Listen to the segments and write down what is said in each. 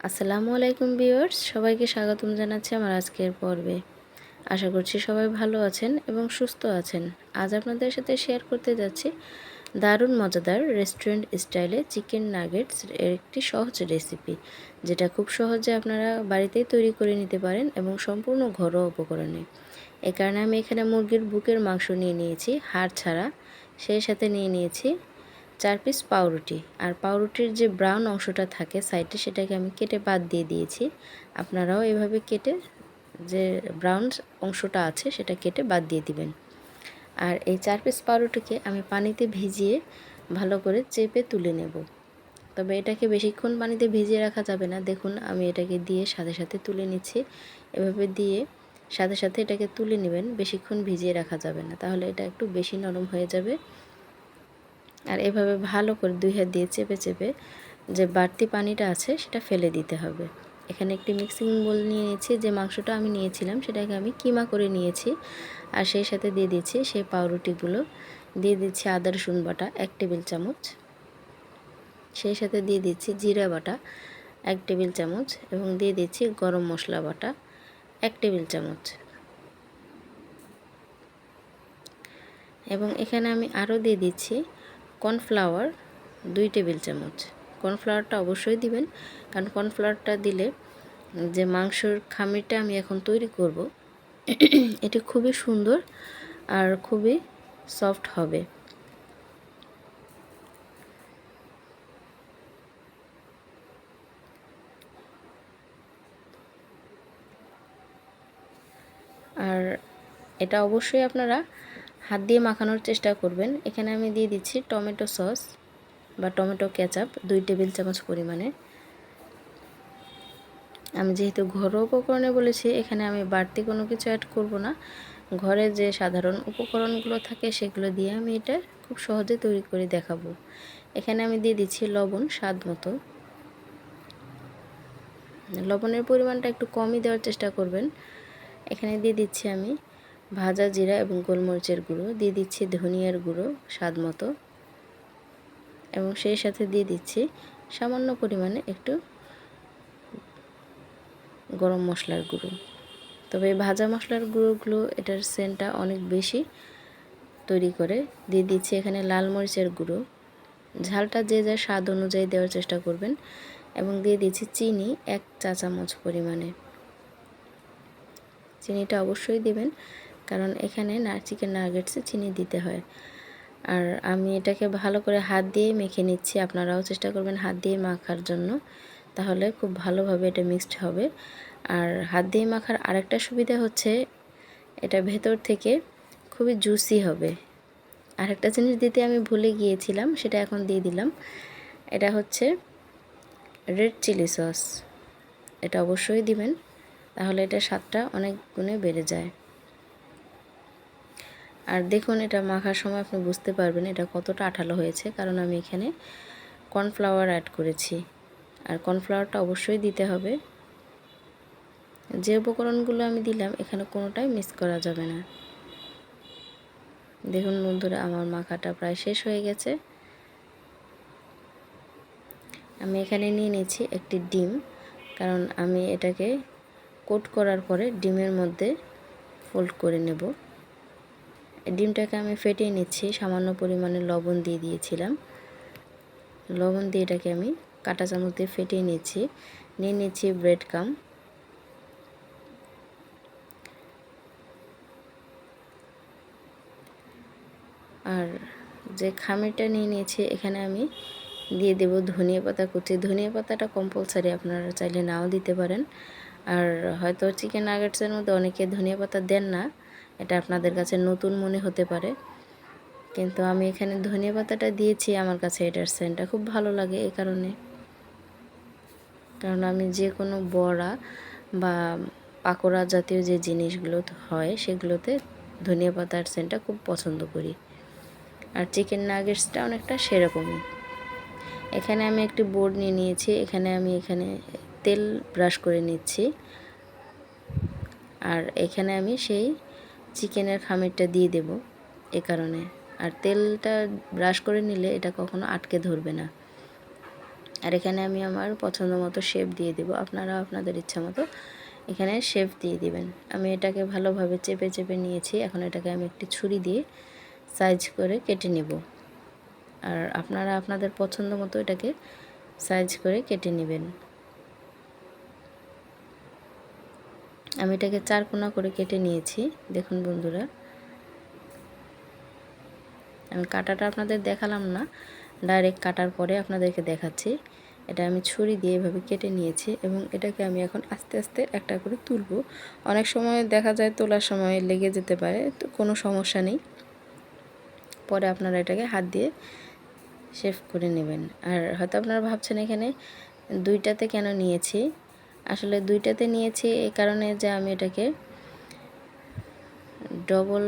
আসসালামু আলাইকুম ভিউয়ার্স, সবাইকে স্বাগতম জানাচ্ছি আমার আজকের পর্বে। আশা করছি সবাই ভালো আছেন এবং সুস্থ আছেন। আজ আপনাদের সাথে শেয়ার করতে যাচ্ছি দারুণ মজাদার রেস্টুরেন্ট স্টাইলে চিকেন নাগেটস এর একটি সহজ রেসিপি, যেটা খুব সহজে আপনারা বাড়িতেই তৈরি করে নিতে পারেন এবং সম্পূর্ণ ঘরোয়া উপকরণে। এ কারণে আমি এখানে মুরগির বুকের মাংস নিয়ে নিয়েছি, হাড় ছাড়া। সেই সাথে নিয়ে নিয়েছি 4 পিস পাউরুটি। আর পাউরুটির যে ব্রাউন অংশটা থাকে সাইডে, সেটাকে আমি কেটে বাদ দিয়ে দিয়েছি। আপনারাও এভাবে কেটে যে ব্রাউন অংশটা আছে সেটা কেটে বাদ দিয়ে দিবেন। আর এই 4 পিস পাউরুটিকে আমি পানিতে ভিজিয়ে ভালো করে চেপে তুলে নেব। তবে এটাকে বেশিক্ষণ পানিতে ভিজিয়ে রাখা যাবে না। দেখুন আমি এটাকে দিয়ে সাথে সাথে তুলে নিচ্ছি। এভাবে দিয়ে সাথে সাথে এটাকে তুলে নেবেন, বেশিক্ষণ ভিজিয়ে রাখা যাবে না, তাহলে এটা একটু বেশি নরম হয়ে যাবে। আর এভাবে ভালো করে 2 হাত দিয়ে চেপে চেপে যে বাড়তি পানিটা আছে সেটা ফেলে দিতে হবে। এখানে একটি মিক্সিং বোল নিয়ে নিয়েছি। যে মাংসটা আমি নিয়েছিলাম সেটাকে আমি কিমা করে নিয়েছি। আর সেই সাথে দিয়ে দিচ্ছি সেই পাউরুটিগুলো, দিয়ে দিচ্ছি আদা রসুন বাটা 1 টেবিল চামচ, সেই সাথে দিয়ে দিচ্ছি জিরা বাটা 1 টেবিল চামচ এবং দিয়ে দিচ্ছি গরম মশলা বাটা 1 টেবিল চামচ। এবং এখানে আমি আরও দিয়ে দিচ্ছি কর্নফ্লাওয়ার 2 টেবিল চামচ। কর্নফ্লাওয়ারটা অবশ্যই দিবেন, কারণ কর্নফ্লাওয়ারটা দিলে যে মাংসের খামিরটা আমি এখন তৈরি করব এটি খুবই সুন্দর আর খুবই সফট হবে। আর এটা অবশ্যই আপনারা হাত দিয়ে মাখানোর চেষ্টা করবেন। এখানে আমি দিয়ে দিচ্ছি টমেটো সস বা টমেটো কেচাপ 2 টেবিল চামচ পরিমাণে। আমি যেহেতু ঘরোয়া উপকরণে বলেছি, এখানে আমি বাড়তি কোনো কিছু অ্যাড করব না। ঘরে যে সাধারণ উপকরণগুলো থাকে সেগুলো দিয়ে আমি এটা খুব সহজে তৈরি করে দেখাবো। এখানে আমি দিয়ে দিচ্ছি লবণ স্বাদ মতো। লবণের পরিমাণটা একটু কমই দেওয়ার চেষ্টা করবেন। এখানে দিয়ে দিচ্ছি আমি ভাজা জিরা এবং গোলমরিচের গুঁড়ো, দিয়ে দিচ্ছি ধনিয়ার গুঁড়ো স্বাদ মতো এবং সেই সাথে দিয়ে দিচ্ছি সামান্য পরিমাণে একটু গরম মশলার গুঁড়ো। তবে ভাজা মশলার গুঁড়োগুলো এটার সেন্টটা অনেক বেশি তৈরি করে। দিয়ে দিচ্ছি এখানে লাল মরিচের গুঁড়ো, ঝালটা যে যার স্বাদ অনুযায়ী দেওয়ার চেষ্টা করবেন। এবং দিয়ে দিচ্ছি চিনি 1 চা চামচ পরিমাণে। চিনিটা অবশ্যই দিবেন, কারণ এখানে চিকেন নাগেটসে চিনি দিতে হয়। আর আমি এটাকে ভালো করে হাত দিয়ে মেখে নিচ্ছি। আপনারাও চেষ্টা করবেন হাত দিয়ে মাখার জন্য, তাহলে খুব ভালোভাবে এটা মিক্সড হবে। আর হাত দিয়ে মাখার আরেকটা সুবিধা হচ্ছে এটা ভেতর থেকে খুবই জুসি হবে। আরেকটা জিনিস দিতে আমি ভুলে গিয়েছিলাম, সেটা এখন দিয়ে দিলাম। এটা হচ্ছে রেড চিলি সস। এটা অবশ্যই দিবেন, তাহলে এটা স্বাদটা অনেক গুণে বেড়ে যায়। আর দেখুন এটা মাখার সময় আপনি বুঝতে পারবেন এটা কতটা আঠালো হয়েছে, কারণ আমি এখানে কর্নফ্লাওয়ার অ্যাড করেছি। আর কর্নফ্লাওয়ারটা অবশ্যই দিতে হবে। যে উপকরণগুলো আমি দিলাম এখানে কোনোটাই মিস করা যাবে না। দেখুন বন্ধুরা, আমার মাখাটা প্রায় শেষ হয়ে গেছে। আমি এখানে নিয়ে নিয়েছি একটি ডিম, কারণ আমি এটাকে কোট করার পরে ডিমের মধ্যে ফোল্ড করে নেব। ডিমটাকে আমি ফেটিয়ে নিচ্ছি, সামান্য পরিমাণে লবণ দিয়ে দিয়েছিলাম। লবণ দিয়ে এটাকে আমি কাঁটা চামচ দিয়ে ফেটিয়ে নিচ্ছি। নিয়ে নিচ্ছি ব্রেড কাম। আর যে খামিরটা নিয়ে নিয়েছি এখানে আমি দিয়ে দেব ধনিয়া পাতা কুচি। ধনিয়া পাতাটা কম্পালসারি, আপনারা চাইলে নাও দিতে পারেন। আর হয়তো চিকেন নাগেটসের মধ্যে অনেকে ধনিয়া পাতা দেন না, এটা আপনাদের কাছে নতুন মনে হতে পারে, কিন্তু আমি এখানে ধনিয়া পাতাটা দিয়েছি। আমার কাছে এটার সেন্টটা খুব ভালো লাগে এই কারণে, কারণ আমি যে কোনো বড়া বা পাকোড়া জাতীয় যে জিনিসগুলো হয় সেগুলোতে ধনিয়া পাতার সেন্টটা খুব পছন্দ করি। আর চিকেন নাগেটসটা অনেকটা সেরকমই। এখানে আমি একটি বোর্ড নিয়ে নিয়েছি। এখানে আমি তেল ব্রাশ করে নিচ্ছি। আর এখানে আমি সেই চিকেনের খামিরটা দিয়ে দেব এ কারণে। আর তেলটা ব্রাশ করে নিলে এটা কখনো আটকে ধরবে না। আর এখানে আমি আমার পছন্দ মতো শেপ দিয়ে দেব, আপনারা আপনাদের ইচ্ছা মতো এখানে শেপ দিয়ে দিবেন। আমি এটাকে ভালোভাবে চেপে চেপে নিয়েছি। এখন এটাকে আমি একটি ছুরি দিয়ে সাইজ করে কেটে নেব। আর আপনারা আপনাদের পছন্দ মতো এটাকে সাইজ করে কেটে নেবেন। আমি এটাকে 4 কোনা করে কেটে নিয়েছি। দেখুন বন্ধুরা, আমি কাটাটা আপনাদের দেখালাম না, ডাইরেক্ট কাটার পরে আপনাদেরকে দেখাচ্ছি। এটা আমি ছুরি দিয়ে এভাবে কেটে নিয়েছি এবং এটাকে আমি এখন আস্তে আস্তে একটা করে তুলব। অনেক সময় দেখা যায় তোলার সময় লেগে যেতে পারে, তো কোনো সমস্যা নেই। পরে আপনারা এটাকে হাত দিয়ে শেভ করে নেবেন। আর হয়তো আপনারা ভাবছেন এখানে দুইটাতে কেন নিয়েছি। আসলে দুইটাতে নিয়েছি এই কারণে যে আমি এটাকে ডবল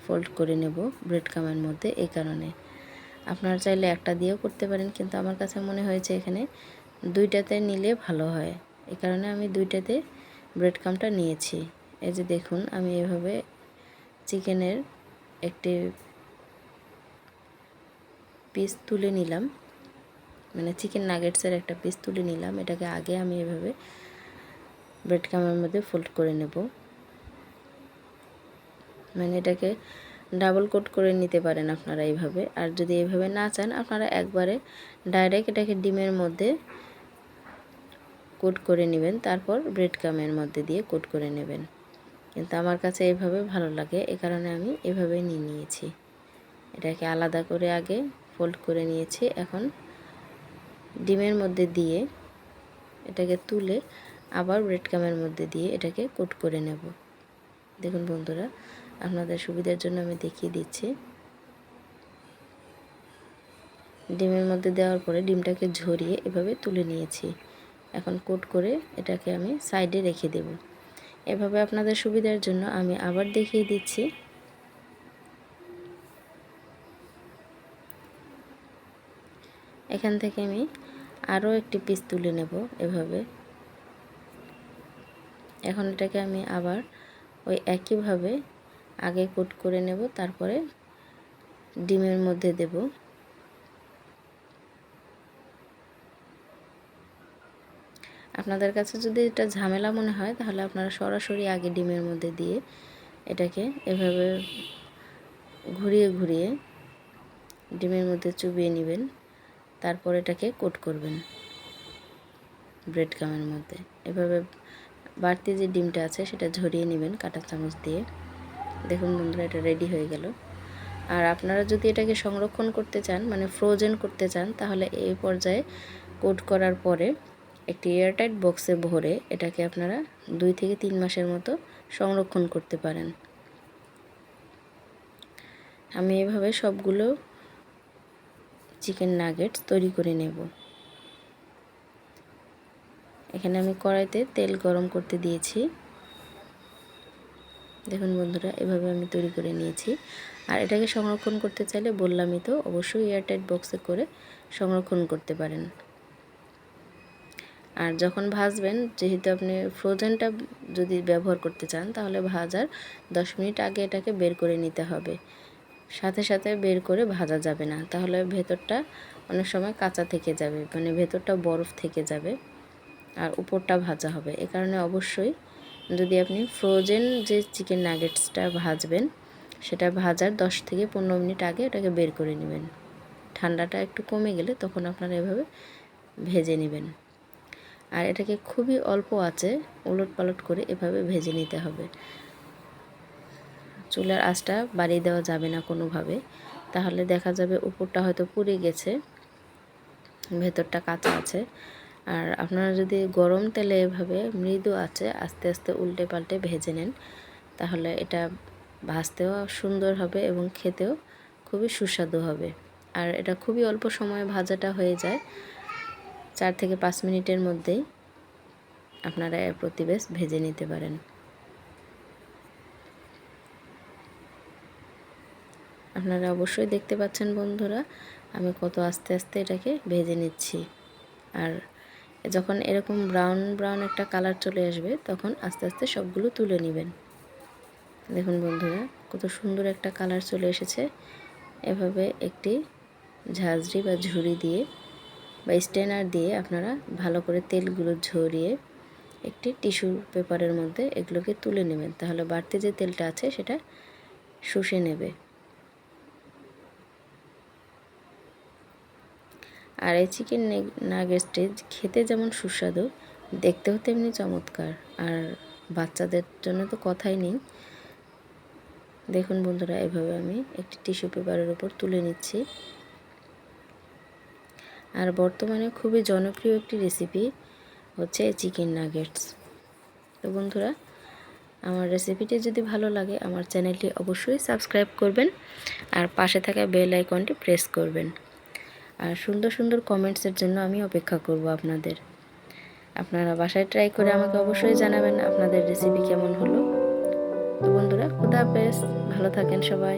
ফোল্ড করে নেব ব্রেড কামের মধ্যে, এই কারণে। আপনারা চাইলে একটা দিয়েও করতে পারেন, কিন্তু আমার কাছে মনে হয়েছে এখানে দুইটাতে নিলে ভালো হয়, এই কারণে আমি দুইটাতে ব্রেড কামটা নিয়েছি। এই যে দেখুন, আমি এভাবে চিকেনের একটি পিস তুলে নিলাম, মানে চিকেন নাগেটসের একটা পিস তুলে নিলাম। এটাকে আগে আমি এভাবে ব্রেড কামের মধ্যে ফোল্ড করে নেব। মানে এটাকে ডাবল কোট করে নিতে পারেন আপনারা এইভাবে। আর যদি এইভাবে না চান, আপনারা একবারে ডাইরেক্ট এটাকে ডিমের মধ্যে কোট করে নেবেন, তারপর ব্রেড কামের মধ্যে দিয়ে কোট করে নেবেন। কিন্তু আমার কাছে এইভাবে ভালো লাগে, এই কারণে আমি এভাবেই নিয়েছি। এটাকে আলাদা করে আগে ফোল্ড করে নিয়েছি। এখন ডিমের মধ্যে দিয়ে এটাকে তুলে আবার ব্রেড কামের মধ্যে দিয়ে এটাকে কোট করে নেব। দেখুন বন্ধুরা, আপনাদের সুবিধার জন্য আমি দেখিয়ে দিচ্ছি। ডিমের মধ্যে দেওয়ার পরে ডিমটাকে ঝরিয়ে এভাবে তুলে নিয়েছি। এখন কোট করে এটাকে আমি সাইডে রেখে দেব। এভাবে আপনাদের সুবিধার জন্য আমি আবার দেখিয়ে দিচ্ছি। এখান থেকে আমি আরও একটি পিস তুলে নেব এভাবে। এখন এটাকে আমি আবার ওই একইভাবে আগে কোট করে নেব, তারপরে ডিমের মধ্যে দেব। আপনাদের কাছে যদি এটা ঝামেলা মনে হয়, তাহলে আপনারা সরাসরি আগে ডিমের মধ্যে দিয়ে এটাকে এভাবে ঘুরিয়ে ঘুরিয়ে ডিমের মধ্যে চুবিয়ে নেবেন, তারপর এটাকে কোট করবেন ব্রেড কামের মধ্যে। এভাবে বাড়তি যে ডিমটা আছে সেটা ঝরিয়ে নেবেন কাঁটা চামচ দিয়ে। দেখুন বন্ধুরা, এটা রেডি হয়ে গেল। আর আপনারা যদি এটাকে সংরক্ষণ করতে চান, মানে ফ্রোজেন করতে চান, তাহলে এই পর্যায়ে কোট করার পরে একটি এয়ারটাইট বক্সে ভরে এটাকে আপনারা 2 থেকে 3 মাসের মতো সংরক্ষণ করতে পারেন। আমি এভাবে সবগুলো চিকেন নাগেটস তৈরি করে নেব। এখানে আমি কড়াইতে তেল গরম করতে দিয়েছি। দেখুন বন্ধুরা, এভাবে আমি তৈরি করে নিয়েছি। আর এটাকে সংরক্ষণ করতে চাইলে বললামই তো, অবশ্যই এয়ারটাইট বক্সে করে সংরক্ষণ করতে পারেন। আর যখন ভাজবেন, যেহেতু আপনি ফ্রোজেনটা যদি ব্যবহার করতে চান, তাহলে ভাজার 10 মিনিট আগে এটাকে বের করে নিতে হবে। সাথে সাথে বের করে ভাজা যাবে না, তাহলে ভেতরটা অনেক সময় কাঁচা থেকে যাবে, মানে ভেতরটা বরফ থেকে যাবে আর উপরটা ভাজা হবে। এ কারণে অবশ্যই যদি আপনি ফ্রোজেন যে চিকেন নাগেটসটা ভাজবেন, সেটা ভাজার 10 থেকে 15 মিনিট আগে এটাকে বের করে নেবেন। ঠান্ডাটা একটু কমে গেলে তখন আপনারা এভাবে ভেজে নেবেন। আর এটাকে খুবই অল্প আঁচে উলটপালট করে এভাবে ভেজে নিতে হবে। চুলার আঁচটা বাড়িয়ে দেওয়া যাবে না কোনোভাবে, তাহলে দেখা যাবে উপরটা হয়তো পুড়ে গেছে, ভেতরটা কাঁচা আছে। আর আপনারা যদি গরম তেলে এভাবে মৃদু আঁচে আস্তে আস্তে উল্টে পাল্টে ভেজে নেন, তাহলে এটা ভাজতেও সুন্দর হবে এবং খেতেও খুবই সুস্বাদু হবে। আর এটা খুবই অল্প সময়ে ভাজাটা হয়ে যায়, 4 থেকে 5 মিনিটের মধ্যেই আপনারা এর প্রতি ব্যাচ ভেজে নিতে পারেন। আপনারা অবশ্যই দেখতে পাচ্ছেন বন্ধুরা, আমি কত আস্তে আস্তে এটাকে ভেজে নিচ্ছি। আর যখন এরকম ব্রাউন ব্রাউন একটা কালার চলে আসবে, তখন আস্তে আস্তে সবগুলো তুলে নেবেন। দেখুন বন্ধুরা, কত সুন্দর একটা কালার চলে এসেছে। এভাবে একটি ঝাঁঝরি বা ঝুড়ি দিয়ে বা স্ট্রেনার দিয়ে আপনারা ভালো করে তেলগুলো ঝরিয়ে একটি টিস্যু পেপারের মধ্যে এগুলোকে তুলে নেবেন, তাহলে বাড়তি যে তেলটা আছে সেটা শুষে নেবে। আর এই চিকেন নাগেটসটি খেতে যেমন সুস্বাদু, দেখতেও তেমনি চমৎকার। আর বাচ্চাদের জন্য তো কথাই নেই। দেখুন বন্ধুরা, এভাবে আমি একটি টিস্যু পেপারের উপর তুলে নিচ্ছি। আর বর্তমানে খুবই জনপ্রিয় একটি রেসিপি হচ্ছে চিকেন নাগেটস। তো বন্ধুরা, আমার রেসিপিটি যদি ভালো লাগে আমার চ্যানেলটি অবশ্যই সাবস্ক্রাইব করবেন আর পাশে থাকা বেল আইকনটি প্রেস করবেন। আর সুন্দর সুন্দর কমেন্টসের জন্য আমি অপেক্ষা করব আপনাদের। আপনারা বাসায় ট্রাই করে আমাকে অবশ্যই জানাবেন আপনাদের রেসিপি কেমন হলো। তো বন্ধুরা, খুদা হাফেজ, ভালো থাকেন সবাই।